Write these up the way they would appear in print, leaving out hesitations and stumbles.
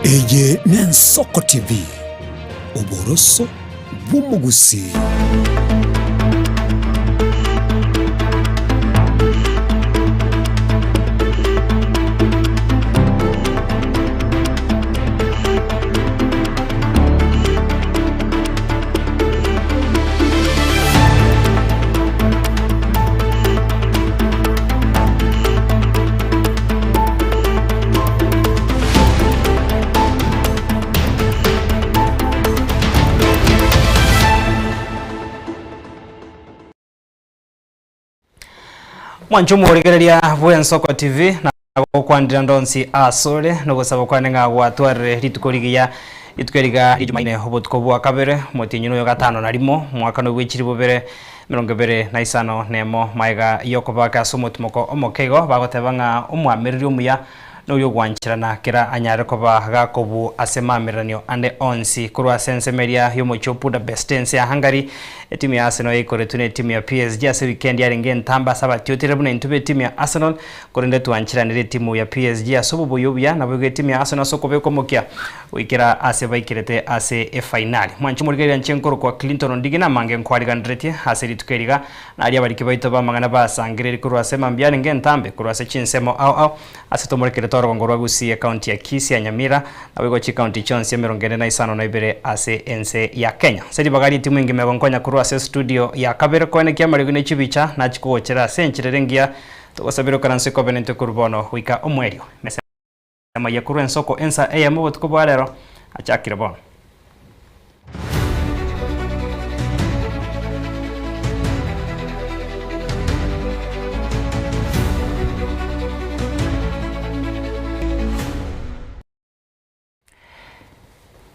Eye Nensoko TV, Oboroso Bumugusi. Mwanchumu origereria Bwensoko TV na kwandira ndonsi asole no gusaba kwanenga gwatwarire ritukurigia itweriga rijumaine hobotko bwa kabere motinyo yo gatano na rimo mwaka no gwikiri bubere 25 nemo maiga yokobaka sumutmoko omokego bagotebanga omwamiriri omuya no yo gwanchirana kira anyare koba gakobu asemamiranio ande onsi kurwa sensemeria yo mochopu da bestense ya Hungary timu ya Arsenal ikoretune timu ya PSG ase weekend ya ringen tamba sabati otirebuna intube timu ya Arsenal korende tuanchiranire timu ya PSG asobo yobya nabwe timu ya Arsenal sokobe komokia wikira ase baikirete ase final mwanchumurigera nchenkoro kwa Clinton ndigina mange nkwarigandirete ase ritukeriga na ari abariki baito bamagana basangirire kurwa sema mbyane ngen tambe kurwa se chinsemo au ase tomurikire toro ngorwa gusi account ya Kisi ya Nyamira nabwe go county chonse merongene na isano na ibere ase ense ya Kenya sedi bagari timu ingime bonkonya kurwa ase studio ya kabere kone kia marigune chibicha na chikuochera senchirerengia tugosabiro karanse covenant kurbono wika omwerio mesema ya kurwa nsoko ensa AM botukobwarero achakire bono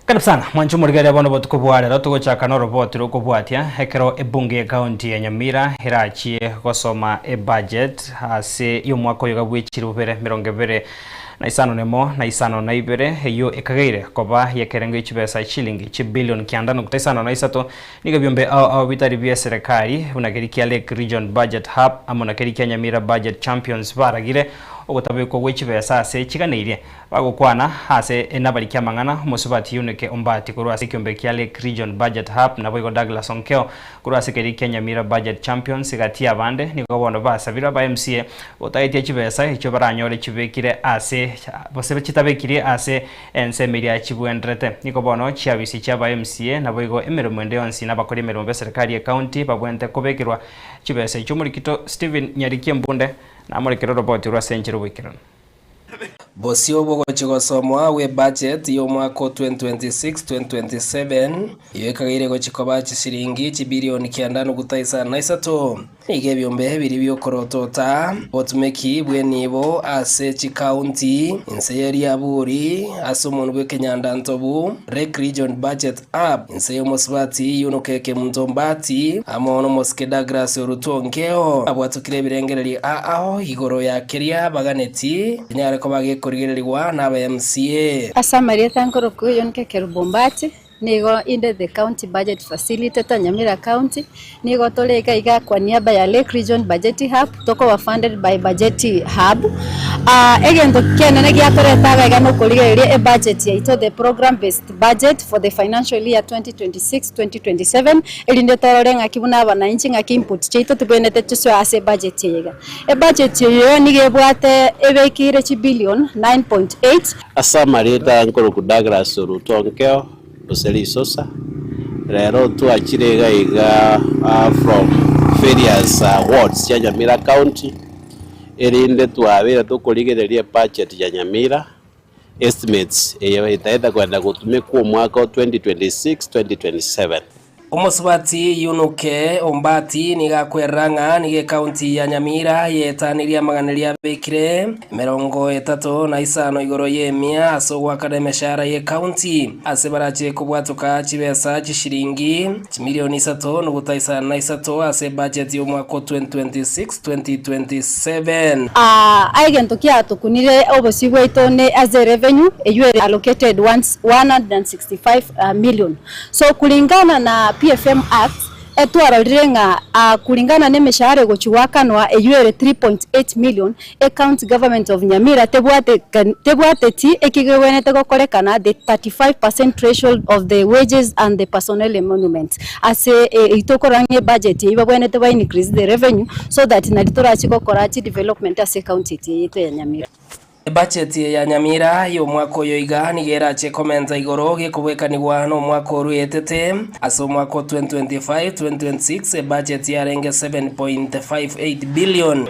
Karibu sana mwanchumu rigari abono botukobwarero tugochaka no robot rokobwatia hekero ebunge county ya Nyamira hirachie gosoma budget ase yo mwako yo gabwikiri bubere 25 nemo na isano na ibere yo ekageire koba yekerengo ichibesa shilingi chi billion kiandano kutisano na isato niga byombe au bitari bya serikali unakerikia Lake Region Budget Hub amona kerikia Nyamira Budget Champions baragire ogotabeko gwechibesa ase chiganeirie bagokwana ase enabarikia mangana musubati uneke ombati kurwa ase kyombe kia Lake Region Budget Hub na boigo Douglas Onkeo kurwa ase kerikia Nyamira Budget Champions gatia bande niko bono basabira ba MCA otaitie chibesa icho baranyore chibekire ase bose chitabekire ase ensemeria chibwendrete niko bono chiabisi cha ba MCA na boigo emeromwende onsi na bakori emerombe serikali ya county babwente kobekirwa chibesa icho murikito Steven Nyarikie Mbunde na murikiro robot rwa senchiro wikirana Bosio bogo chigosomwa we budget yo mwaka 2026-2027 yekagire go chikoba chisiringi chibilioni kiandano gutaisa na isato ige byombe biri byokorotota otumeki bwenibo ase chi county inseyeri aburi asomuntu bwe Kenyanda Ntobu Lake Region Budget Hub inseyo mosbati yuno keke Mtombati amono moske Douglas Orutongeo abwatukire birengereri aho igoro ya keria baganeti nyare ko bage kurigererwa n'aba MCA Asamaria tankoro kuyo nkeke Rubombati nigo inde the county budget facility ta Nyamira county nigo toleka iga kwa niaba ya Lake Region Budget Hub toko wa funded by Budget Hub egento kenene giatoretaga iga no kurigereria e budget ya ito the program based budget for the financial year 2026-2027 elinde tororenga kibuna abananchi ngaki input cheito tubenete tuswa ase budget yiga e budget yo nigebwate ebekire chi billion 9.8 Asamaria tankoro ku Douglas Orutongeo Oseli Sosa rero tuachirega iga from various wards ya Nyamira county erinde tuabira tukurigereria budget ya Nyamira estimates itaenda kwenda gutumikwa mwaka 2026-2027 Omosubati yunuke ombati niga kweranga nige county ya Nyamira yetaniria maganiria bekire 35 igoro yemia asogwa akademeshara ye county asebarache kubwatuka chibesa chishiringi milioni 3 nugutaisa na 3 ase budget yo mwaka 2026-2027 agento kia tukunire obosibwe itone as a revenue you allocated 165 million so kulingana na PFM Act etwarorirenga kulingana na mishahara gochiwakanwa eyuere 3.8 million county government of Nyamira tebwate ti ekigwenete gokorekana the 35% threshold of the wages and the personnel emoluments ase itokorange budget ibagwenete ba increase the revenue so that nalitora chikokora chi development ase county yetu ya Nyamira. Budget ya Nyamira yo mwaka uyu iga nigera che komenta igoro gikubwekanirwa no mwaka uru yetete aso mwaka 2025-2026 budget ya renge 7.58 billion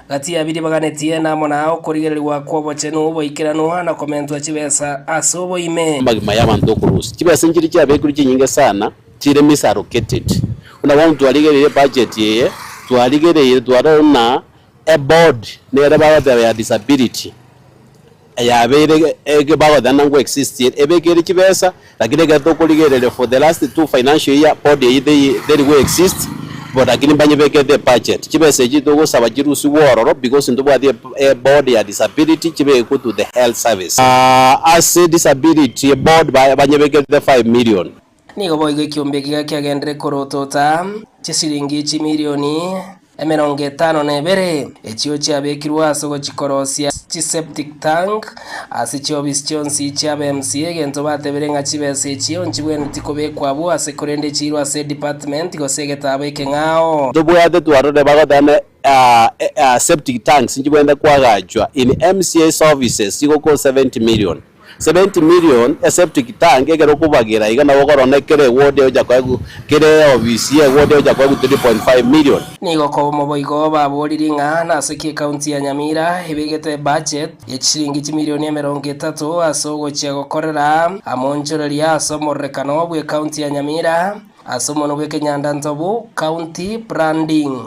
gati ya biri baganetie na mona okorigererwa kwobochenu boikirano na komentwa chibesa aso boime magima y'abantu kurusi chibesa njiri cyabe kuri kinyinge sana chire misallocated una wantu aligerere budget ye twaligerere twarona a board nere bawa ya disability ya bere ege bawa danango exist ebegere kibesa lakini gato kuligerere for the last 2 financial year board they will exist but lakini banye beke the budget kibesa jito go saba jirusi wororo because ndo bwa the board ya disability kibe go to the health service as a disability board banye beke the 5 million nigo boigo kiombe kiagendere korotota chisiringi chi milioni 50 ekyo kyabekirwa asogo chikorosia chi septic tank asichobis chonsi chabe MCA gento bateberenga chibese ekyo nchibwene tikobekwa abo asekorende chirwa se department gosegetabe kengao dobwate twarode bagodane septic tanks nchibwende kwagajwa in MCA services igoko 70 million 70 million a septic tank egero kubagira igana bokorone kere wode oja kwagu kere obisi wode oja kwagu 3.5 million nigo ko moboigo baboriringa na seki county ya Nyamira ibegete budget ya chiringi milioni 30 asogo chia gokorera amonjoreria asomorekano bwe county ya Nyamira asomono bwe Kenyanda Ntobu county branding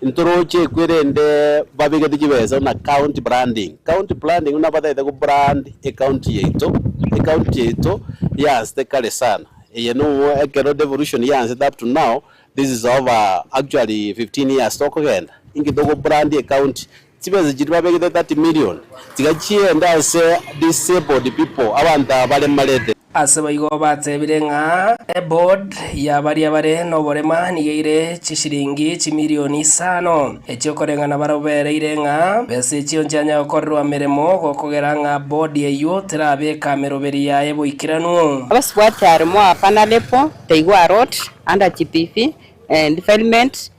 intoroche kwerende babigete kibeza na county branding una bada ku brand e county yeto yes the kale sana you know ekero devolution yes up to now this is over actually 15 years talk again ingidogo brand e county tibeze jitwa babigete 30 million tigachienda se disabled people abantu abale malete asabaigo batebirenga a board ya bari bare no borema nigeire chishiringi chi milioni 5 ekyo korengana barobere irenga bese chionjanya okorwa meremo gokogeranga board yeyo terabe kameroberi yae boikiranu abaswatare mo apanalepo teigwa road under GPP and development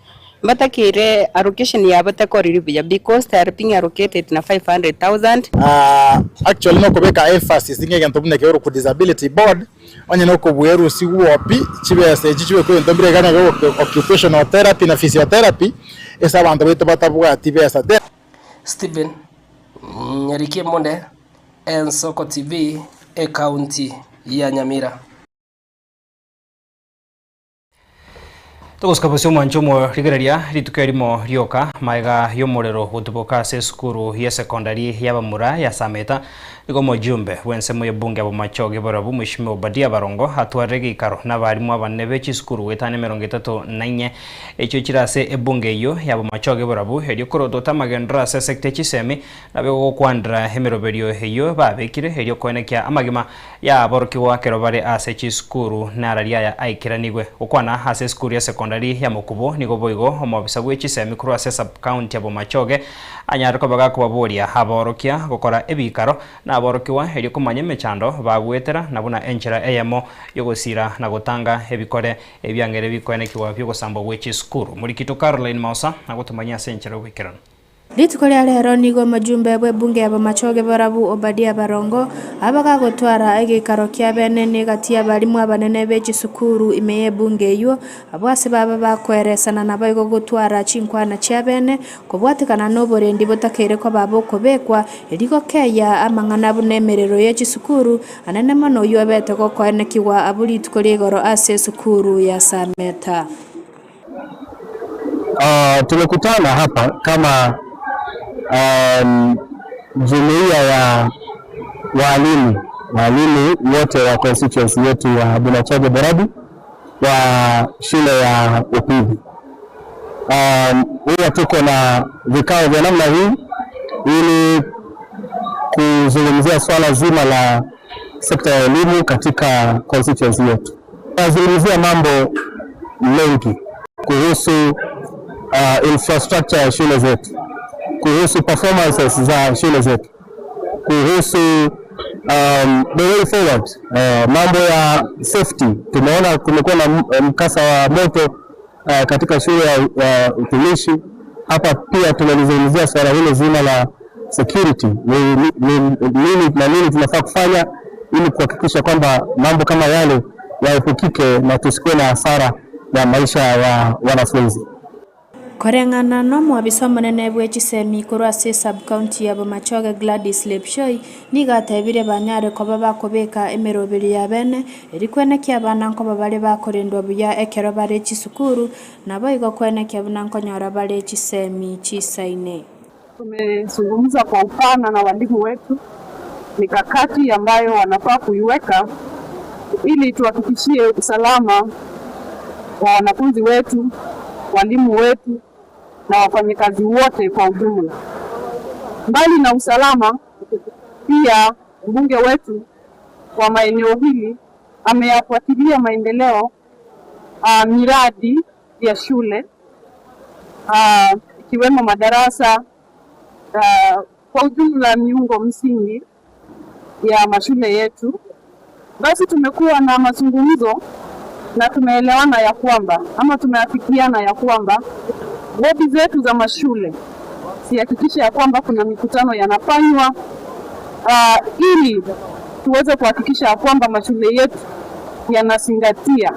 Matakire allocation ya batakori biya because they are being allocated na 500,000. Actually no kubeka emphasis ingege ntobune kero ku disability board onye no kubweru si wopi chibese chichwe ko ntombire gana occupational therapy na physiotherapy esa bantu beto batabwa tibesa de Stephen Nyarike Monde Ensoko TV e county ya Nyamira. Tuguska posyo mwanchomo rigereria ritukerimo rioka maiga yomorero gutuboka se skuru ya secondary ya Bamura ya Sameta niko mojumbe wensemo ya bunge abo machoge borabu Mheshimiwa Obadia Barongo atwarege ikaro na barimu abanebe chiskuru wetane 34 echo kirase ebunge yo yabo machoge borabu helio korodota magendra se secte chisemi nabego kwandra hemeroberio heyo babekire helio konekia amagima ya borkiwa kerobare ase chiskuru nararia ya aikiranigwe okwana ase skuru ya secondary ya Mukubo nigo boigo omobisa bwechisemi kuru ase sub county abo machoge anyariko baga kubaboria aborokia gukora ebikaro na aborokiwa helio kumanye mechando bagwetera nabuna enchera eyemo yogosira na gutanga ebikore ebyangere bikonekiwa byo gosambo bwechi skuru mulikito Caroline Mausa na gutumanya senchera wikirano Litukolia lero nigo majumbe bwe bunge aba machoge barabu Obadia Barongo abaga gotwara egikaro kya benene gati abalimu abanene bechi sukuru imeye bunge yo abwase baba bakweresana nabago gotwara chinkwana kya bene kobwatikana noborendi botakere kwa babo kobekwa eriko keya amangana bunemerero yechi sukuru anene mano yo bete ko kwanekiwa abulitukolia goro ase sukuru ya Sameta. Tumekutana hapa kama jumuiya ya walimu wote wa constituency yetu ya Bunachoge Borabu wa shule ya upili. Huwa tuko na vikao vya namna hii ili kuzungumzia swala zima la sekta ya elimu katika constituency yetu. Tunazungumzia mambo mengi kuhusu infrastructure ya shule zetu, kuhusu performances za shule zetu, kuhusu the way forward, mambo ya safety. Tumeona kumekuwa na mkasa wa moto katika shule ya utumishi. Hapa pia tunalizungumzia swala hilo zima la security. Nini tunafaa kufanya ili kuhakikisha kwamba mambo kama yale yaepukike na tusikuwe na hasara ya maisha ya wanafunzi. Korengana no mwabisa munene bw'ekisemi kurwase sub-county ya Bomachoge Gladys Lepshoi nigatebire banyare ko babakobeka emeroberi ya bene erikwenekia abana nko babale bakorendwa buya ekero bare kisukuru nabo igokwenekia abana nko nyora bare kisemi chisaine. Tumezungumza kwa upana na walimu wetu mikakati ambayo wanafaa kuiweka ili tuhakikishie usalama wa wanafunzi wetu, walimu wetu na wafanyakazi wote kwa ujumla. Mbali na usalama, pia mbunge wetu wa maeneo hili ameyafuatilia maendeleo miradi ya shule ikiwemo madarasa, kwa ujumla miungo msingi ya mashule yetu. Basi tumekuwa na mazungumzo na tumeelewana ya kwamba tumeafikiana ya kwamba bodi zetu za mashule sihakikisha ya kwamba kuna mikutano yanafanywa ili tuweze kuhakikisha ya kwamba mashule yetu yanazingatia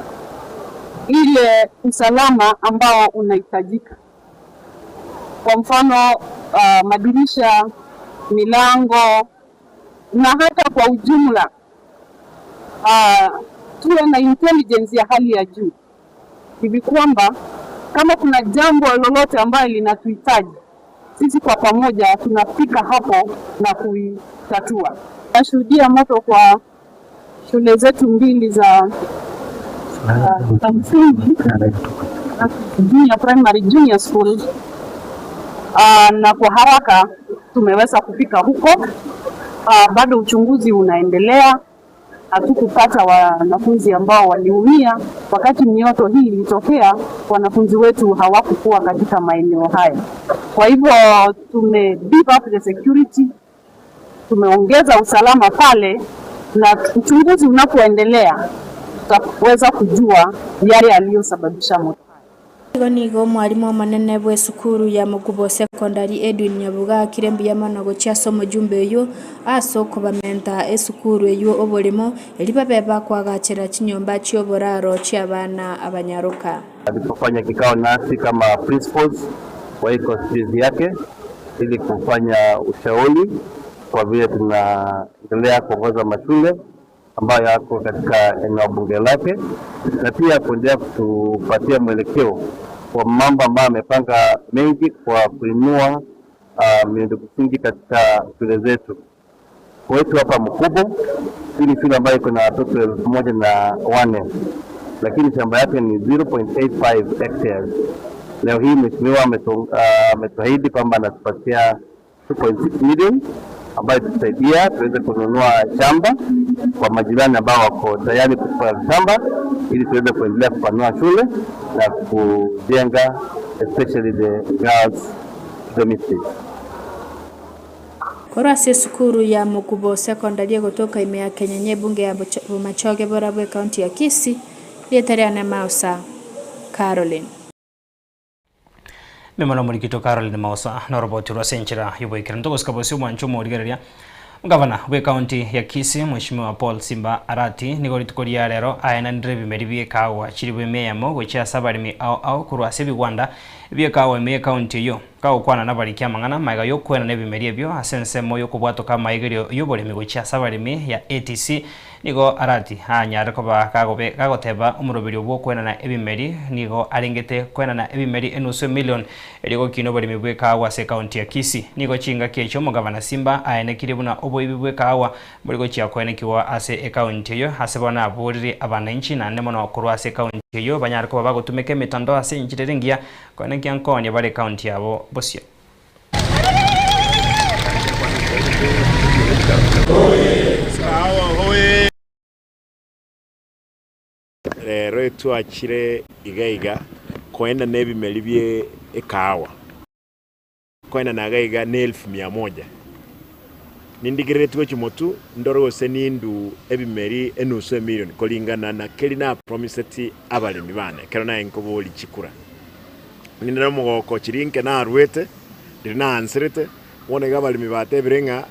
ile usalama ambao unahitajika. Kwa mfano madirisha, milango na hata kwa ujumla tuwe na intelligence ya hali ya juu hivi kwamba kama kuna jambo lolote ambalo linatuhitaji sisi kwa pamoja tunafika hapo na kuitatua. Nashuhudia moto kwa shule zetu mbili za msingi, junior primary, junior school, na kwa haraka tumeweza kufika huko. Bado uchunguzi unaendelea. Hatukupata wanafunzi ambao waliumia wakati mioto hii ilitokea. Wanafunzi wetu hawakukuwa katika maeneo haya. Kwa hivyo beef up the security, tumeongeza usalama pale, na uchunguzi unapoendelea tutaweza kujua yale yaliyosababisha moto. Nigo mwalimu manene bwe sukuru ya Mukubo Secondary Edwin Nyabuga kirembi ya manago cha somo jumbe yo asoko bamenta esukuru yo obolimo elibabeba kwagachira chinyomba chyoboraro cy'abana abanyaruka. Alipofanya kikao nasi kama principals wa ecosystem yake ili kufanya ushauri kwa vile tunaendelea kuongoza mashule ambayo yako katika eneo bunge lake, na pia kuendelea kutupatia mwelekeo kwa mambo ambayo amepanga mengi kwa kuinua miundo msingi katika shule zetu. Kwetu hapa Mukubo, hili shule ambayo iko na watoto 1,004, lakini shamba yake ni 0.85 hectares. Leo hii mheshimiwa ametuahidi kwamba anatupatia 2.6 million ambayo tutasaidia tuweze kununua shamba kwa majirani ambao wako tayari kuchukua shamba ili tuweze kuendelea kupanua shule na kujenga especially the girls dormitories. Korase sukuru ya Mukubo Secondary kutoka imea Kenya bunge ya Bomachoge Borabwe County ya Kisii Lietariana Mausa Caroline. Memala murikito Caroline Mausa na roboti wa senchira yubo ikirantogo skabosi mwanchumo urigereria Gavana we county ya Kisii Mheshimiwa Paul Simba Arati nigori tukoria rero ayana ndrebi meribie kawa chiribwe meyamo gocha sabarimi au kurwase bigwanda bie kawa me county yo kawo kwana nabarikia mangana maiga yo kwena nebi meribio asense moyo kubwato kama igerio yo bole migocha sabarimi ya ATC nigo Arati hanyare koba kagoteba umurobiri obwo kwena na ebimeri nigo arengete kwena na ebimeri enusu million erigo kino bole mibwe kawa se county ya Kisii nigo chinga kecho Gavana Simba ayane kiribuna oboibwe kawa burigo chia kwenekiwa ase account yo hasebona aburiri abananchi na nemono kurwase account yo banyare koba bagotumeke mitando ase inchirengia kwenekia nkonya bare account yabo bosio. rero twakire igaiga kwenda n'ebimeri bye ekawa kwenda nagaiga ne 1100 nindigirire tuwe chimotu ndorose nindu ebimeri enusu million kolingana na kelina promiseti abalimi bane kero na enkoboli chikura nindira mugoko chirinke na arwete dirina ansirete wone gabalimi bate birenga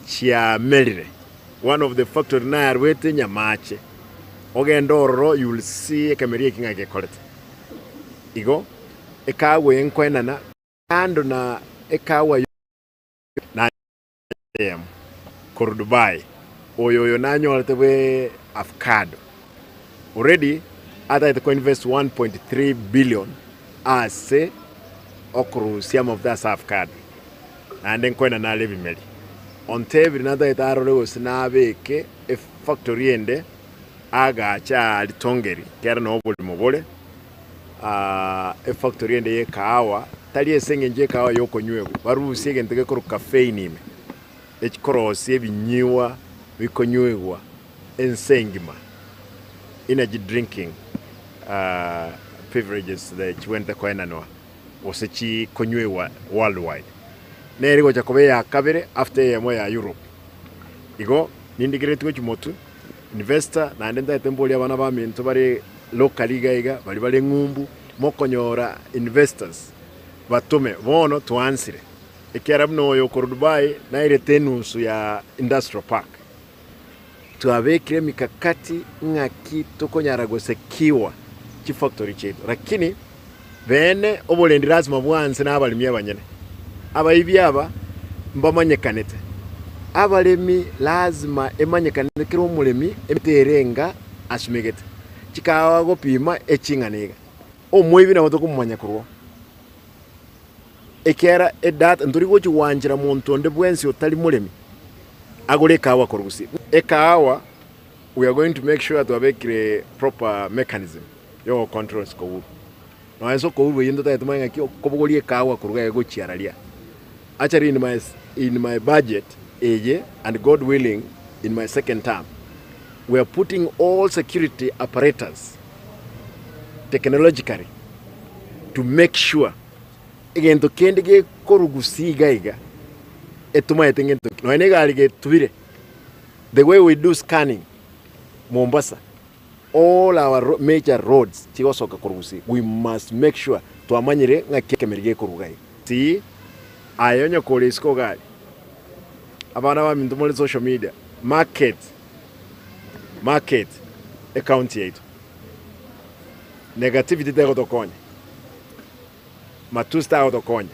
chia melire one of the factory na arwete nyamache ogendoro you will see ekemeri kinga gekolete igo ekawe enkwenana ando na ekawa na Dubai oyo nanyolete we avocado already ata ita invest 1.3 billion as okru some of that avocado and then kwena na levi meli on table nada ita arole osinabeke e factory ende aga cha litongeri kera no buli mobole e factory ende ye kawa tali esenge nje kawa yoko nywego barusi egentege ko cafe nime ekikorosi ebinyiwa bikonywegwa ensengima energy drinking beverages that went kwenanwa osechi konywewa worldwide neriko chakobe ya kabere after yemo ya Europe igo nindigiretwe chimotu investor na ndenda temboli abana ba minto bari locally gaiga bari ngumbu mokonyora investors batume bono tuansire ekerabno yo Dubai na ile tenusu ya industrial park tuabekire mikakati ngaki tokonyaragose kiwa chi factory chetu lakini bene obolendi lazima bwanze n'abalimi abanyene abayibi aba mbamanyekanete abalemi lazima emanyekanete kiro omulemi emiterenga asumegete chikawa gopima echinganiga omwibi na boto kumanya kurwo ekera edat ndurigo chiwanjira muntu onde bwensi otali mulemi agole kawa korusi ekawa we are going to make sure to have a proper mechanism yo control ko no eso ko we yendo ta tumanga ki kobogoli kawa kuruga ego chiaralia actually in my budget age and God willing in my second term we are putting all security apparatus technologically to make sure egento kendige korugusi gaiga etuma etengento no enega alige tubire the way we do scanning Mombasa all our major roads tigosoka korugusi we must make sure to amanyire ngakekemerige korugai si ayonyo kolesko gai abana ba mindu muri social media market account yetu negativity tego tokonye matusta otokonye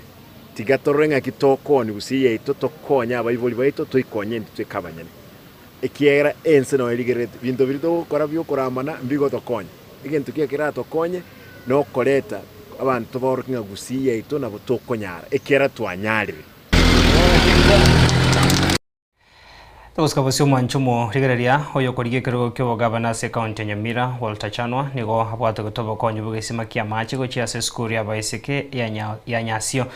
tigatorenga kitoko ni usiye itotokonya abayivoli baito toikonye twekabanyane ekiera ense no eligere bintu birito kora byo koramana mbigo tokonye igento kiekera tokonye no koleta abantu borokinga gusiye ito na botokonyara ekiera twanyarire Toskabosio manchumo rigereria oyo korige kero kyo gavana se county Nyamira Walter Chanwa nigo abwate gotobo konyu bugesima kia machi go chia se school ya baiseke ya nyasio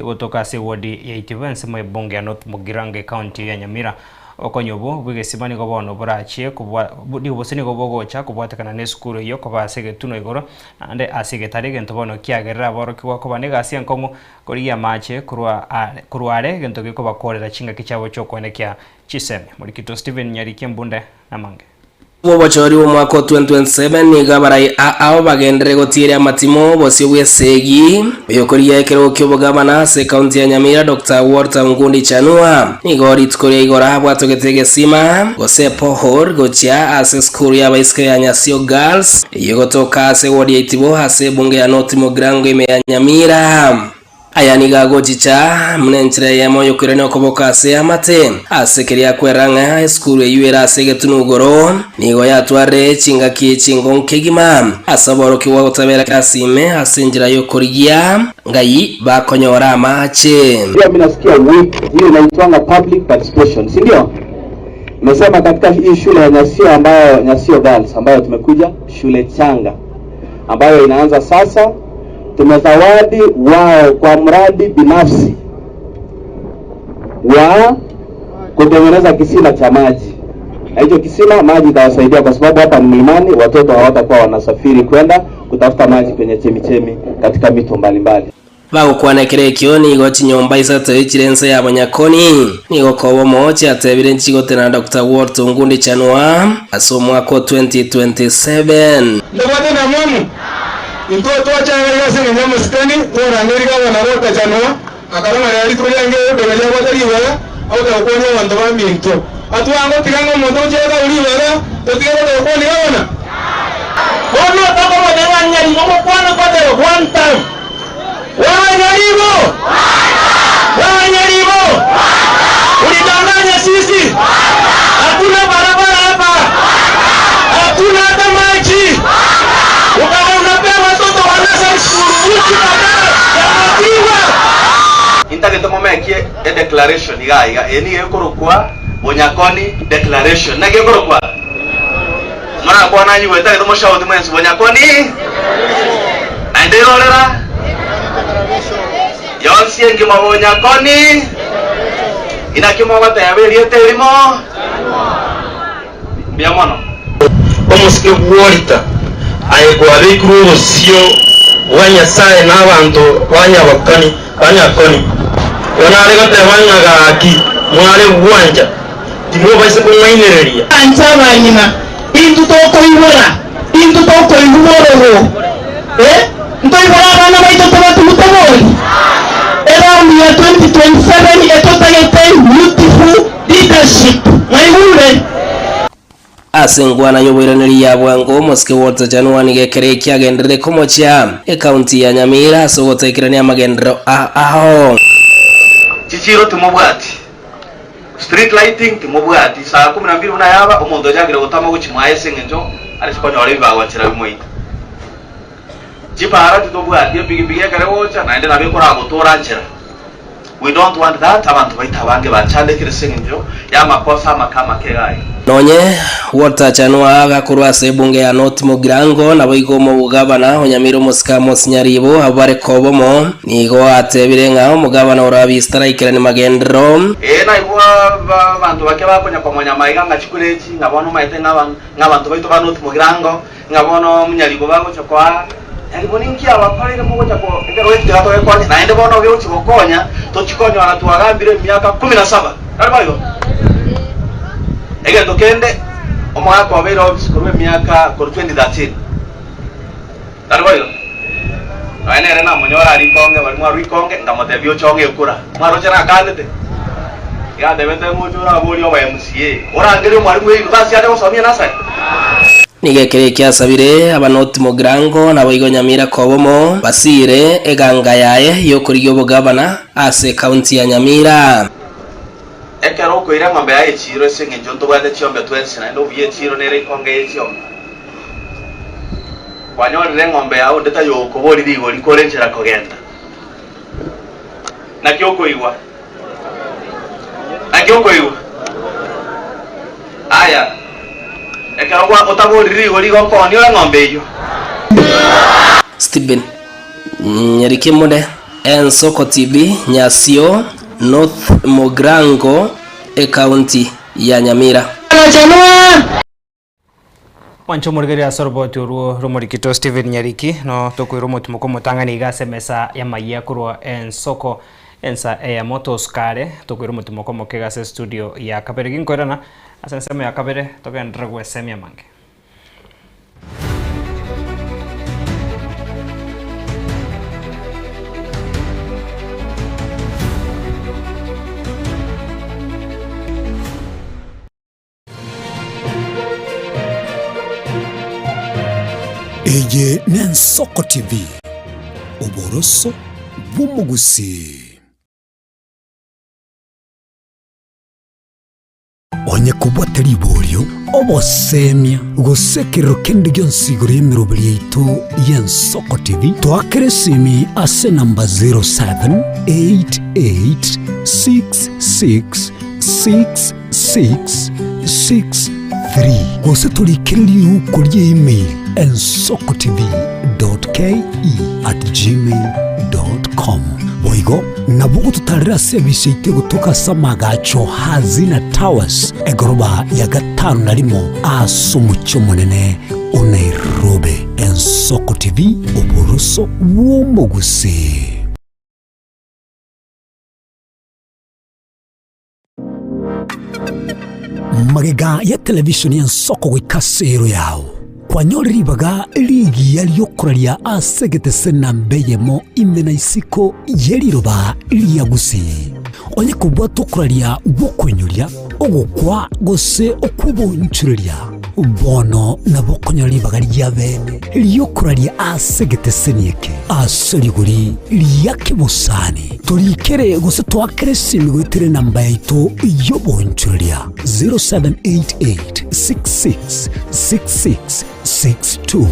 gotoka se wodi ya itivense mo bonge ya North Mugirange county ya Nyamira okonyobo bugesima nigo bono burachie kubwa budi bosini go bogocha kubwatekana ne school yo ko basege tuno igoro ande asige tarige ntobono kiagerera boro kiwa ko banega asia nkomo koriya machi kurware gento ko bakorera chinga kichabo chokwenekia Chiseme Murikito Steven Nyarikie Mbunde na Mange Mubachori wo mwaka 2027 niga barai ao bagendere gotire amatimo bose wesegi yokoriye kero kyobogabana se county ya Nyamira Dr. Walter Ngundi Chanwa nigo ritkorie igora habwa togetege sima gose pohor gocha ase school ya baiske ya Nyasio Girls yogotoka ase wodi itibo ase bunge ya North Mugirango ime ya Nyamira ayani gago chicha mnenchire ya moyo kirene okoboka ase amate asekeria kweranga school yuera asege tunugoro nigo yatware chinga kichingo nkegima asaboro kiwa utabera kasime asenjira yo korigia ngai bakonyora amache ndio mimi nasikia week hiyo inaitwa public participation si ndio nimesema katika hii shule ya Nyasio ambayo Nyasio Girls ambayo tumekuja shule changa ambayo inaanza sasa tumezawadi wao kwa mradi binafsi wa kutengeneza kisima cha maji na hicho kisima maji itawasaidia, kwa sababu hapa mlimani watoto hawatakuwa wanasafiri kwenda kutafuta maji kwenye chemichemi katika mito mbalimbali. Bagukwana kirekioni igoti nyomba isatu ichirense ya Banyakoni nigo kobo moja atebire nchigote na Dr. Ward Ngundi Chanwa asomwa ko 2027 ndogote na mwamu into tocha ngase ne nyamu steni tora Amerika wana rota Chanwa akarama yali tulyange bebeja kwatali wala au ta konyo wando ba minto atu ango tigango mondo chega uli wala to tigero ko ni wana bono toko mo dewa nyari mo kwana kwate one time Wanyaribo! Wanyaribo! Ulidanganya sisi! Hakuna barabara hapa! Hakuna hata maji! Ukawa unapea watoto wanasa uchi badala ya matiwa! Intagito momeki e declaration iga eni ekorokwa Bonyakoni declaration nage ekorokwa mara kwa nanyi wetagito moshauti mwensi Bonyakoni na ndirorera yonsi engi Bonyakoni inakimo batayaberi eterimo biamono omusike kuolita ayegwa bikruosio wanyasaye n'abantu Banyakoni yonale gatebanya gaki mwale bwanja timo baise kumainereria anchaba nyina intu toko iboro ntoibora bana baito tumutabori around year 2027 etotagete beautiful leadership maigure asengwana yoboiraniri ya Bwango Mosque Water January gekere kyagendere komocha county ya Nyamira sogotekerania magendero aho chichiro tumubwati street lighting tumubwati saa 12 unayaba omuntu jagire gutama guchimwaye sengenjo arishikonya wale bagwachira bimoita chipara tutobwati bigibige kare wocha naende nabikora gutora njira. We don't want that. Abantu baita bange bachande kirisengenjo ya makosa makama kegai nonye Water Chanwa agakurwa sebunge ya North Mugirango nabo igomo bugabana Onyamiro Musikamo Sinyaribo abare kobomo nigo atebire ngao mugabana urabi strike ni magendro na ibo bantu bake bakonya kwa Monyamaiga ngachikurechi ngabono maite ngabantu baito ba North Mugirango ngabono Munyaribo bango chakwa yaliboni nkia abakorere mugo chako ekero wetira to ekonya naende bono byo chibokonya to chikonya wanatuagambire miaka 17 alibayo ege tokende omwaka wa bero office kurwe miaka 2013 alibayo naene rena monyora alikonge bali mwa rikonge ngamotebyo chonge kura mwaro chana kandete ya debete mujura boli oba MCA orangere mwalimu yi basi ade osomia nasa nigekere kyasabire abanoti Mugirango nabo igo Nyamira kobomo basire eganga yaye yo kuri obugabana ase county ya Nyamira ekero ko ira ngombe yaye chiro sengenjo ntobwate chiombe twensi na ndo biye chiro nere konge yechio kwanyore ngombe yawo ndeta yo kobori digo likorenjera kogenda na kyoko iwa aya ekero kwa otabori digo ligo koni ola ngombe iyo Stephen Nyarikimude Ensoko TV Nyasio North Mugirango county ya Nyamira Wancho murigeri asorboti uruo rumurikito Stephen Nyariki no tokwiro mutumuko mutangani igase mesa ya maiya kurwa Ensoko ensa ya motos kare tokwiro mutumuko mokegase studio ya Kabere ginkorana asensema ya Kabere togendra gwe semia mange Eye Ensoko TV Oboroso bw'umugusi onye kubwatari ibolyo obosemia gusekero kende gyonsiguro y'emirobo yaitu y'Ensoko TV twakeresimi ase namba 0788666663 gose tulikiriri uko email ensokotv.ke@gmail.com boigo nabugo tutarira service ite gutoka Samagacho Hazina Towers egoroba ya 5 asumucho munene Nairobi. Ensoko TV oburuso w'omuguse. Magega ya televisioni Ensoko wikasero yao kwanyoribaga ligi yaliyokuralia asegete sena mbeyemo imena isiko yeriroba liyagusi onye kubwa tokuralia bokwenyuria ogukwa gose okubonchuria bono nabokonyoribaga lyabene liyokuralia asegete senieke aseriguri liyakibusani turikere gose twakere simigwitere namba yaito yobonchuria 0788666662.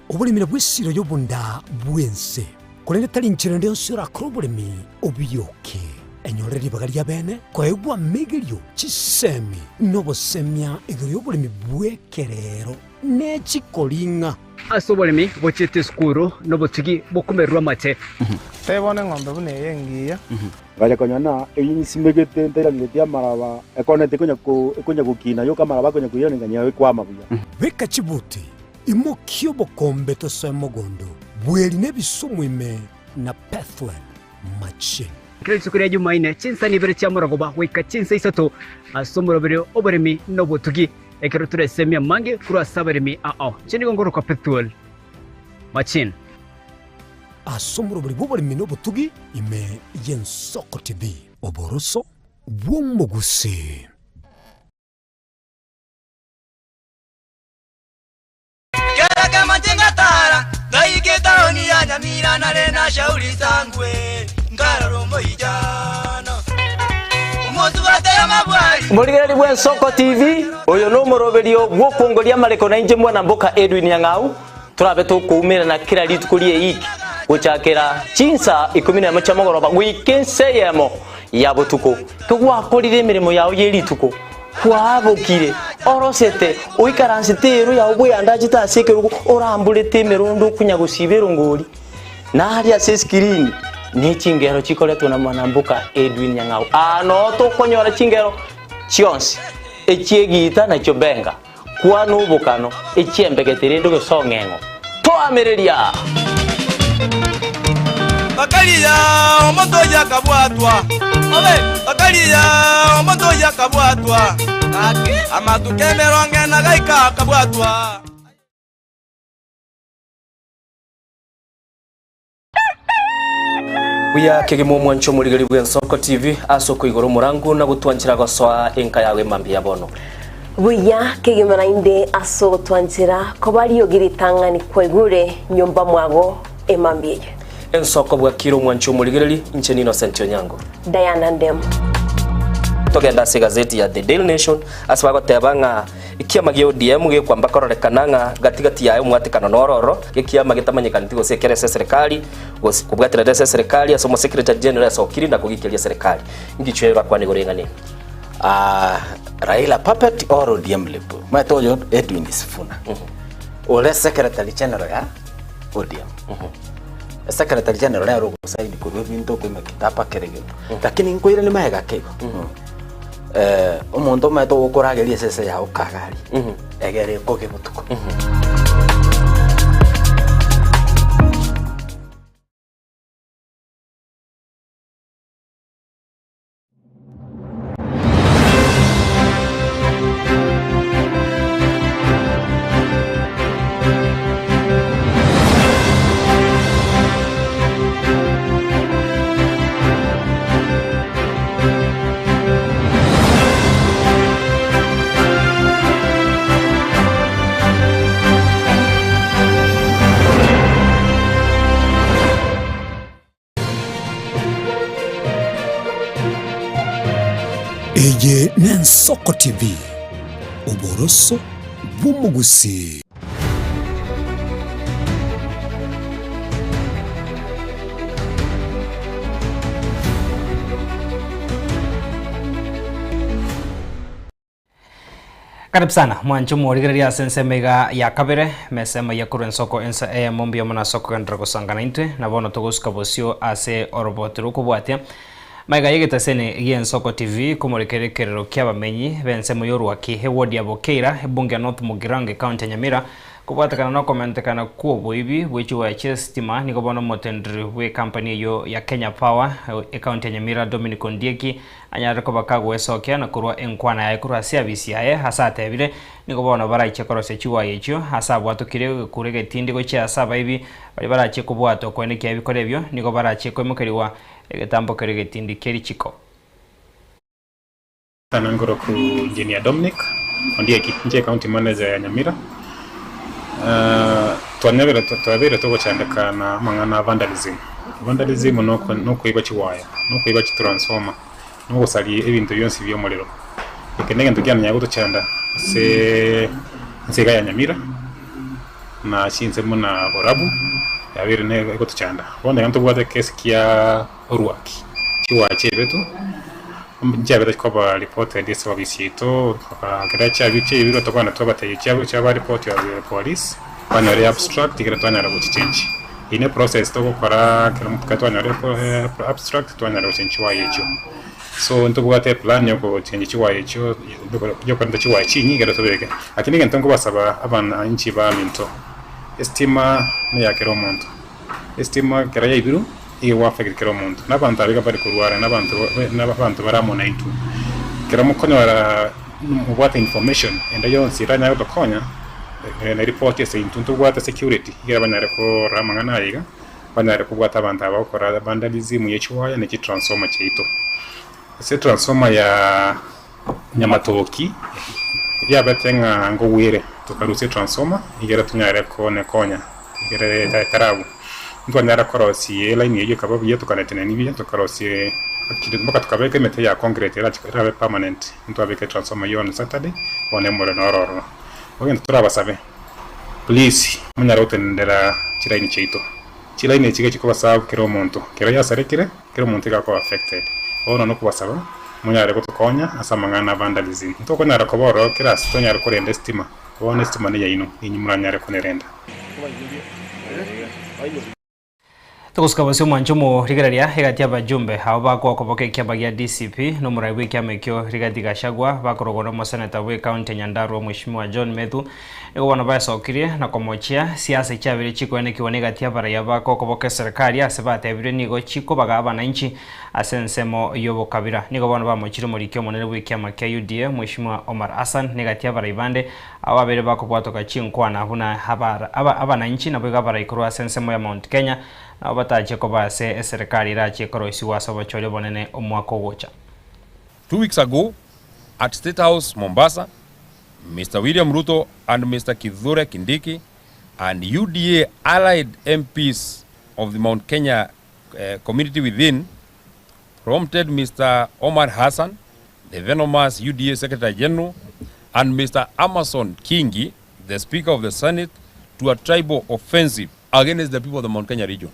Obulimira bw'essiro y'obunda bwense kulenge talinchira ndio sira krobolemi obiyoke enyore libaga lya bene kwegwa migelyo chisemi nobosemya igyo obulimi bwekerero nechikolinga asobolemi bochete skuru nobotigi bokumerwa mate tebone ng'ombe bune yengiya Gaya konyana eyinsimegete nterangetia maraba ekonete konya gukina yo kamaraba konya kuyona nganya kwa mabuya beka chibuti imokyo bokombe to semogondo bweli nebisumwime na Pathwell machine kile sukuri Jumaine chinsa ni bere chamuragoba wika chinsa isato asomuro bere oberemi nobotugi ekeroture semia mange kura saberemi chini gongoro kwa Pathwell machine asomuro bere boberemi nobotugi ime Ensoko TV oboroso bw'omuguse. Matingatara daiketa oni ya nyamira na rena shauri zangwe ngararombo ijana umotu batera mabwari Muligari bwa Ensoko TV oyo no moroberio bwo kongoria mareko na inje mwana mboka Edwin Yang'au turabe to kuumira na kira litukulie iki guchakera chinsa 11 chamogoroba wikenseyemo ya botuko tugwakorire mirimo yawo yerituko kwabokire orosete uikaransitero ya ubwe andajita sekeruko orambulete merondo kunyagusibero ngoli na hali ya screen ni chingero chikoleto na mwanambuka Edwin Yang'au ano to konyora chingero chionsi echiegita na chobenga kwa nubukano echiembegetere ndo gesongengo to amereria bakaliya omoto yakabwatwa obe bakaliya omoto yakabwatwa amatukemeronge na gaika kabwatwa Buya kegemo mwancho muligari bwa Ensoko TV asoko igoro murangu na gutwanchira goswa enka yawe mambi yabono Buya kegemo nainde aso twanchira kobali yogiritangani kwegure nyomba mwago emambi Ensoko bwa kiro mwancho muligari incheni Innocent Onyango Diana Ndem togenda se gazeti ya The Daily Nation asbago tebanga ikiama gyo DM ge kwamba kororekananga gatigati yayo mwatikano nororo ikiama gitamanyikana tigo sekere serikali kubwatira serikali asomo secretary general sokiri na kugikilia serikali ngichwera kwa nigorengani Raila puppet or ODM lepo matoyo Edwin Sifuna ole secretary general ya ODM secretary general ya rogo saidi ko binto ko makitapa kerege lakini nkoire ni mahega kego omuntu mato gukurageria sese ya ukagari egere ko kibutuko Ensoko TV oboroso bw'umugusi. Karibu sana mwancho mworigereria sensemega ya kabere mesema ya kuru ensoko ensa mombi amana soko kandra kusangana inte na bono toguska bosio ase orobotero kubwatia maiga yegeta sene Ensoko TV kumurikerekerero kyabamenyi bensemo yorwaki hewodi abokeira ebunge North Mugirango county ya Nyamira kubwatakana no commentekana kuo boibi bwechu wa chestima niko bono motendri we company yo ya Kenya Power county ya Nyamira Dominic Ondieki anyara ko bakago esokya na kurwa enkwana ya kurwa service yae hasa tebire niko bono baraiche korose chiwa yecho hasa bwatukire kurege tindi go cha saba ibi bari barache kubwato kwene kya bikorebyo niko barache ko mukeriwa egetambo kerege tindi keri chiko tanangoro ku engineer Dominic Ondieki nje county manager ya Nyamira. Twabere tuko chandika na mangana vandalism no kuiba chiwaya no kuiba chitransformer no kusali ebintu byonsi by'omuliro ikenege ntukyanya yago tuchanda se nsega ya Nyamira na chinse muna borabu yabere ne ko tuchanda bonde kantu bwate kesi kya ruaki chiwaya chebetu njabere ko ba report ya service yeto akaracha biche ibiro tokwana tobataye cyaba report ya police banare abstract ikira twanara go change ine process to gukora katwana abstract twanara change wa yecho so ntubwate plan yo go change chiwa yecho yo kwanda chiwa chinyi igara tobeke akini ntango basaba abana inchi ba minto estima ne yakero muntu estima kera ibiru iwa fekir kero muntu nabantu abiga bari kurwara nabantu baramona itu kera mukonyora mubwate information enda yo nsiranya yo bakonya na report yese intuntu gwata security gira banyare ko ramangana yiga banyare ko gwata abantu abakora vandalism yechiwaya ne transformer cheito se transformer ya Nyamatoki ya batenga ngo wire tukaruse transformer igira tunyare ko ne konya igira tarabu ntwanyara korosi line yeyo kababu yetu kanetene nibiye tukarosi akiri mbaka tukabeke mete ya concrete era chikara permanent ntwabeke transformer yo on Saturday one more nororo ogenda turabasabe please munyara utendera chiraini cheito chiraini chike chiko basaba kero muntu kero yasarekire kero muntu ga ko affected ono no kubasaba munyara ko tukonya asamangana vandalism ntoko nyara ko boro kira stonyara ko rende estima one estima ne yaino inyumuranyara ko nerenda tukuskabasio mwanchumo rigararia hegatia bajumbe hao bako koboke kyabagia DCP no muraiwe kyamekyo rigati gashagwa bakorogona mo senator we county Nyandarua mheshimiwa John Methu ego wana basokirie na komochia siasa cyabire chiko ene kiwonega tia baraya bako koboke serikali asebate bire nigo chiko bagaba na inchi asensemo yobo kabira nigo bana bamochire muri kyo monere we kyama kya UDA mheshimiwa Omar Hassan negatia barayibande ababere bako bwatoka chinkwana huna habara abana inchi na bega barayikuru asensemo ya Mount Kenya na bataje ko base serikali rache koroisi wasaba chole bonene omwaka ogocha. 2 weeks ago at State House Mombasa, Mr. William Ruto and Mr. Kithure Kindiki and UDA allied MPs of the Mount Kenya community within prompted Mr. Omar Hassan, the venomous UDA Secretary General, and Mr. Amason Kingi, the Speaker of the Senate, to a tribal offensive against the people of the Mount Kenya region.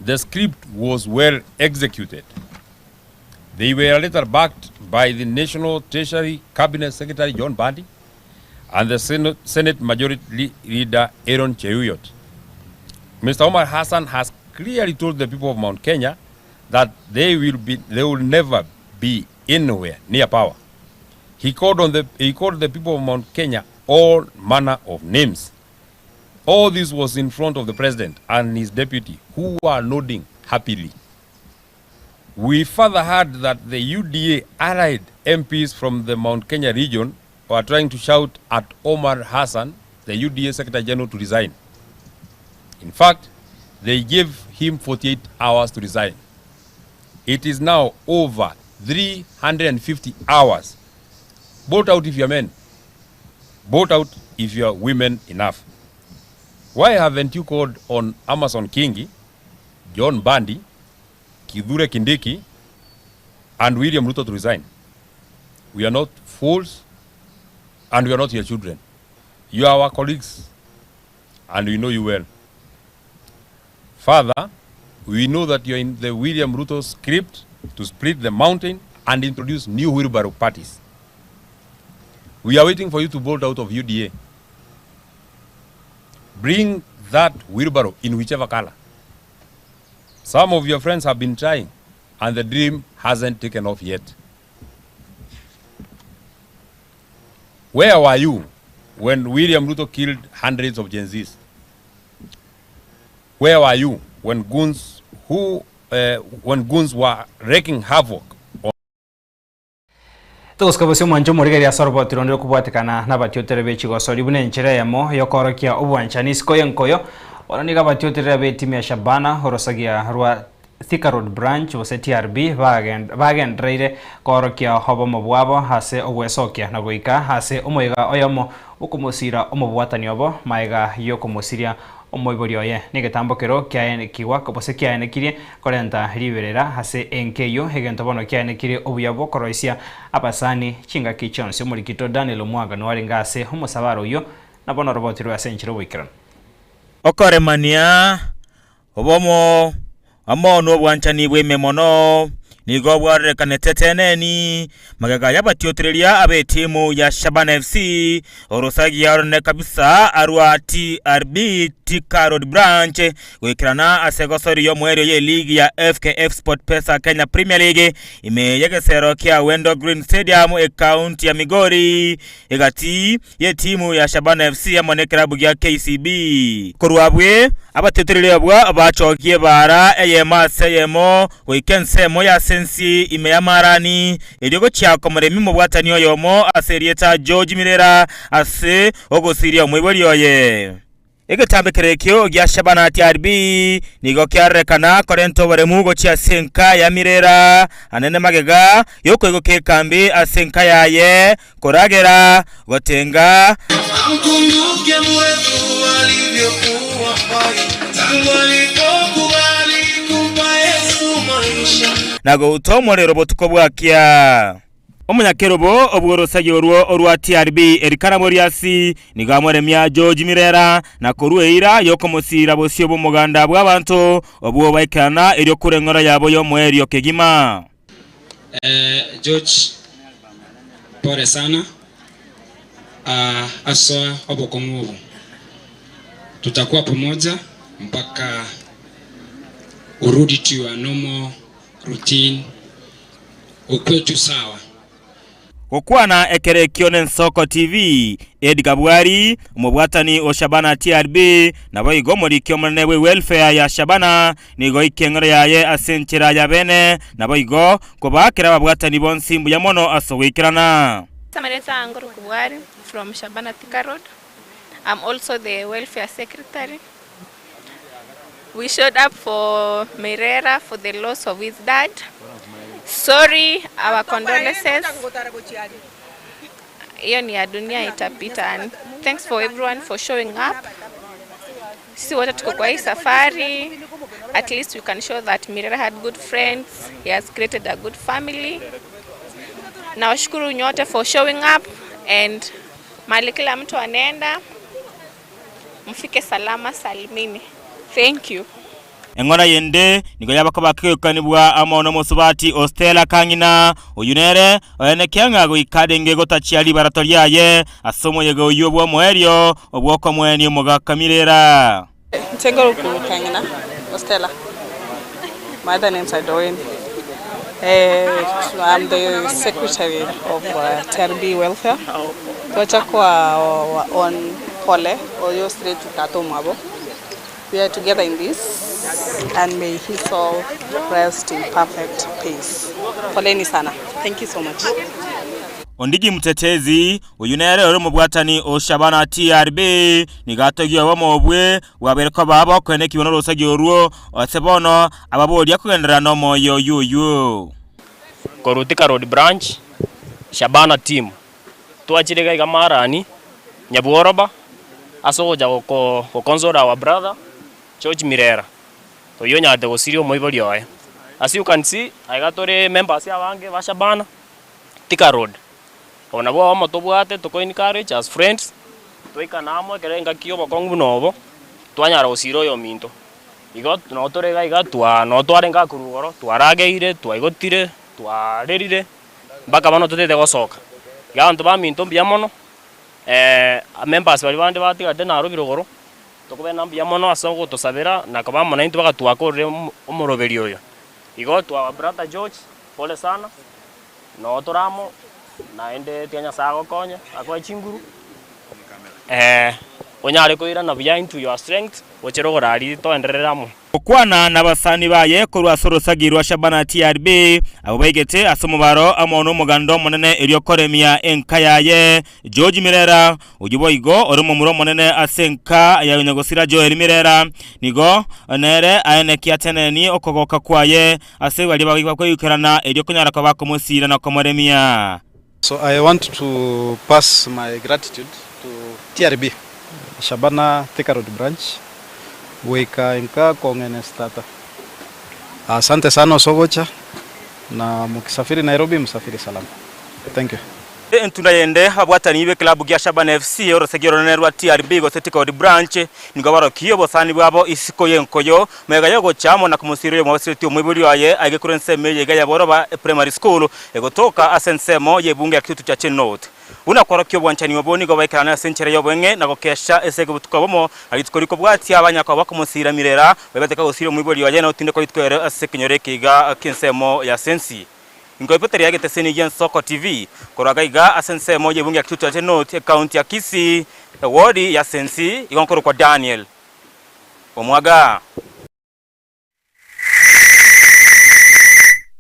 The script was well executed. They were later backed by the National Treasury Cabinet Secretary John Bandi and the Senate Majority Leader Aaron Cheruiyot. Mr. Omar Hassan has clearly told the people of Mount Kenya that they will never be anywhere near power. He called the people of Mount Kenya all manner of names. All this was in front of the president and his deputy, who were nodding happily. We further heard that the UDA allied MPs from the Mount Kenya region were trying to shout at Omar Hassan, the UDA Secretary General, to resign. In fact, they gave him 48 hours to resign. It is now over 350 hours. Vote out if you're men. Vote out if you're women enough. Why haven't you called on Amason Kingi, John Bandi, Kithure Kindiki, and William Ruto to resign? We are not fools, and we are not your children. You are our colleagues, and we know you well. Further, we know that you're in the William Ruto script to split the mountain and introduce new wheelbarrow parties. We are waiting for you to bolt out of UDA. Bring that wheelbarrow in whichever color. Some of your friends have been trying, and the dream hasn't taken off yet. Where were you when William Ruto killed hundreds of Gen Zs? Where were you when goons were wreaking havoc? Tuguskabusio mwanjo murigeria sorbo tirondero kubwatikana nabatiotere bechigoso bune nchire yamo yokorokia ubwanchani sikoyo nkoyo onaniga batiotere be timu ya Shabana horosagia rwa Thika Road branch wose TRB bagendreire korokia hobo mobwabo hase ogwesokia na goika hase omoiga oyomo ukumusira omobwatani obo maiga yokumusiria omoiborioye nigetambokero kiaenekiwa kopose kiaenekirie korenta riberera hase enkeyo egento bono kiaenekirie obuyabo koroisia abasani chinga kichonse omurikito Daniel Omwaga nwari ngase homosabaro yo nabono robotiro yasenchiro wikran okoremania obomo amono bwanchani bwememono nigo bwarekanete teneni magaga yabatiotereria abe timu ya Shabana FC orosagia orne kabisa arwa TRB Thika Road branch wekirana asegosori yo mwerio ye ligi ya FKF Sport Pesa Kenya Premier League imeyegesero kia Wendo Green Stadium county ya Migori egati ye timu ya Shabana FC amonekera bugia KCB kurwabwe abatiotereria bwa abachokie bara eyema seyemo weekensemo ya sensi imeyamarani iryogo cyako muremi mu bwatani yomo aserieta George Mirera ase ogosiria omwiboriyoye egetambekerekyo gya Shabana TRB nigo kyarekana korento baremugo kya senka ya Mirera anene magega yokwego kekambi asenka yaye koragera gotenga mkumbuke mwetu alivyokuwa pai tangu alipokubali kumpa Yesu maisha nago utomorero botuko bwakia omunyakerobo obworosagi orwa TRB erikana moriasi nigamoremya George Mirera na korueira yokomosira bosio bomuganda bw'abantu obwo baikana eryo kurengora yabo yo mwerio kegima. George pole sana aswa obokomubu tutakuwa pamoja mpaka urudi to your normal routine ukwetu sawa. Okwana ekerekyo n'ensoko TV Edgar Bwari umubwatani o Shabana TRB nabo igomorikyo munewe welfare ya Shabana nigo ikengero yaye asenchera ya bene nabo igo kobakira babwatani bonsimbu ya mono asowikirana. Samareta Angoro Bwari from Shabana Thika Road. I'm also the welfare secretary. We showed up for Mirera for the loss of his dad. Sorry, our condolences. Hiyo ni ya dunia itapita, and thanks for everyone for showing up. Sisi wote tuko kwa hii safari. At least we can show that Mirera had good friends. He has created a good family. Nawashukuru nyote for showing up, and mali kila mtu anaenda mfike salama salimini. Thank you. Engona yende nigo yabakabakikanibwa amono musubati Ostela Kangina oyunere oyene kyanga go ikadenge gotachiali baratoriaye asomo yego yobwo mwerio obwoko mweni omugaka Mirera Ntengoro Kangina Ostela. My other name is Adoin. I'm the secretary of TRB Welfare. Tuachakwa on Pole Oyo Street Katomabo. We are together in this, and may his soul rest in perfect peace. Poleni sana. Thank you so much. Ondigi mtetezi uyunere oro mubwatani o Shabana TRB nigatogiye wamobwe wabereko babo kwene kibono rosagi oruo osebono ababodi yakugendera no moyo yuyu Thika Road branch Shabana team twachirega igamarani nyabworoba asoja ko konzora wa brother George Mirera to yonya de osirio moiborioe. As you can see, I got members ya wange wa Shabana Thika Road ona bo amotobwate to encourage as friends toika namo kerenga kio bokongu nobo twanyara osiro yo minto igo no torega iga twa no twarenga kurugoro twarageire twaigotire twarerire baka bano tutete gosoka ganto ba minto mbia mono members bali bande batigate na rubirogoro tokubena mbia mono asango tosabera na kaba mona into baka twakorre omoroberi oyo igo twa brother George pole sana no toramo naende tianya sago konya akwa chinguru onyare koira na bya into your strength ochero gorari to endereramo okwana na basani baye korwa sorosagirwa Shabana TRB abo baigete asomubaro amono mugando monene elyo koremia enkayaye George Mirera ujibo igo oromo muro monene asenka ya nyagosira Joel Mirera nigo nere aene kiateneni okogoka kwaye ase bali bagikwa kwiyukerana elyo kunyara kwa bakomusira na komoremia. So I want to pass my gratitude to TRB Shabana Thika Road branch weka inka kongene stata. Asante sana Osogocha na mukisafiri Nairobi msafiri salama. Thank you. Entunda yende abwatani ibe club ya Shabana FC orosegero nerwa TRB go Thika Road branch nigo baro kiyo bosani bwabo isiko yenkoyo mega yogo chamo na kumusirire mu basiriti omwiburi waye agekurense meje gaya boroba primary school egotoka asensemo yebunga ya kitu cha Chenot una kwaro kyo bwanchani oboni go baikana senchere yobwenge na gokesha esege butukabomo alitkoriko bwati abanya kwa bakumusira Mirera bagateka gusire omwiburi waye na utinde ko itwere asekenyore kiga kinsemo ya sensi Ngoipoteri yake teseni Yen Soko TV koraga iga asense moja bunge ya kitu cha Chenot county ya Kisii ward ya Sensi ikonkoro kwa Daniel Omwaga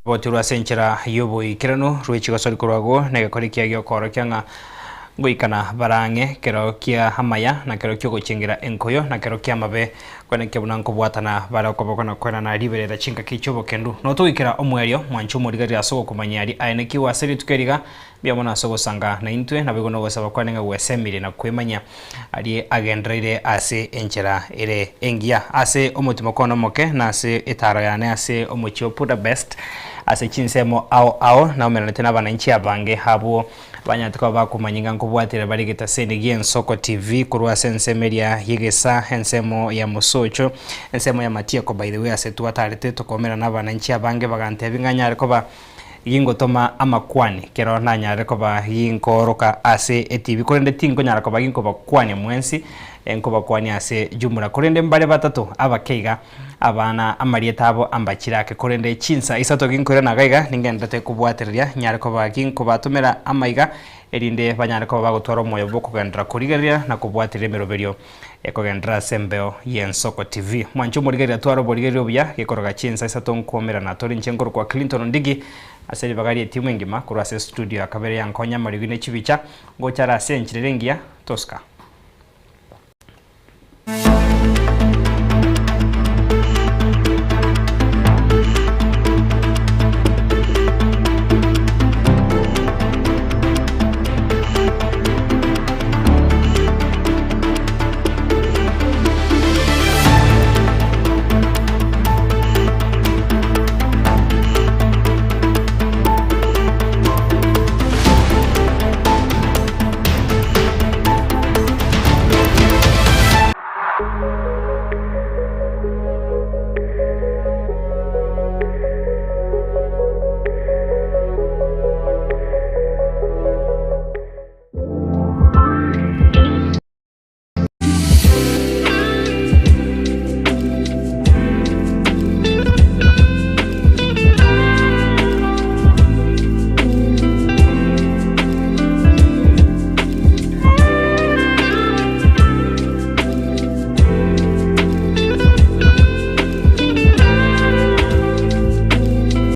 Boturwa senchera yobo ikirano ruichi gasori korwago negakorikia gyo korokyanga goikana barange kero kia hamaya na kero kyo gochengera enkoyo na kero kia mabe kwene kebunanko bwatana bara kobokona kwena na liberera chinka kichobo kendu no tuikira omwerio mwanchu morigari asogo kumanyari aene kiwa seri tukeriga biamona asogo sanga na intwe na bigono gosaba kwanenga wesemire na kwemanya ali agendreire ase enchera ere engia ase omutima kono moke na ase etaro yane ase omuchio put the best ase chinsemo ao na omerane tena bananchi abange habo banyatiko bakumanyinga nkubwatira barigeta seni Yen Soko TV kurwa sensemeria yigesa ensemo ya musocho ensemo ya matieko by the way ase tuwatarete tokomera n'abananchi abange bagante binganyare koba yingotoma amakwani kero nanyare koba yinkoroka ase TV korende tingo nyara koba yinko bakwani mwensi enko bakwani ase jumura korende mbale batatu abakeiga abana amarieta abo ambachirake korende chinsa isato ginkore nagaiga ningendate kubwaterya nyare koba ginko batumera amaiga erinde banyare koba bagotwara moyo boko gendra kurigeria na kubwaterya meroberio ekogendra sembeo Yen Soko TV mwancho murigeria twaro borigerio bya gekoroga chinsa isato nkomera na tori nchenkoro kwa Clinton Ndigi aseri bagari timu ngima kurase studio akabere yankonya marigine chibicha gochara senchirengia Tosca.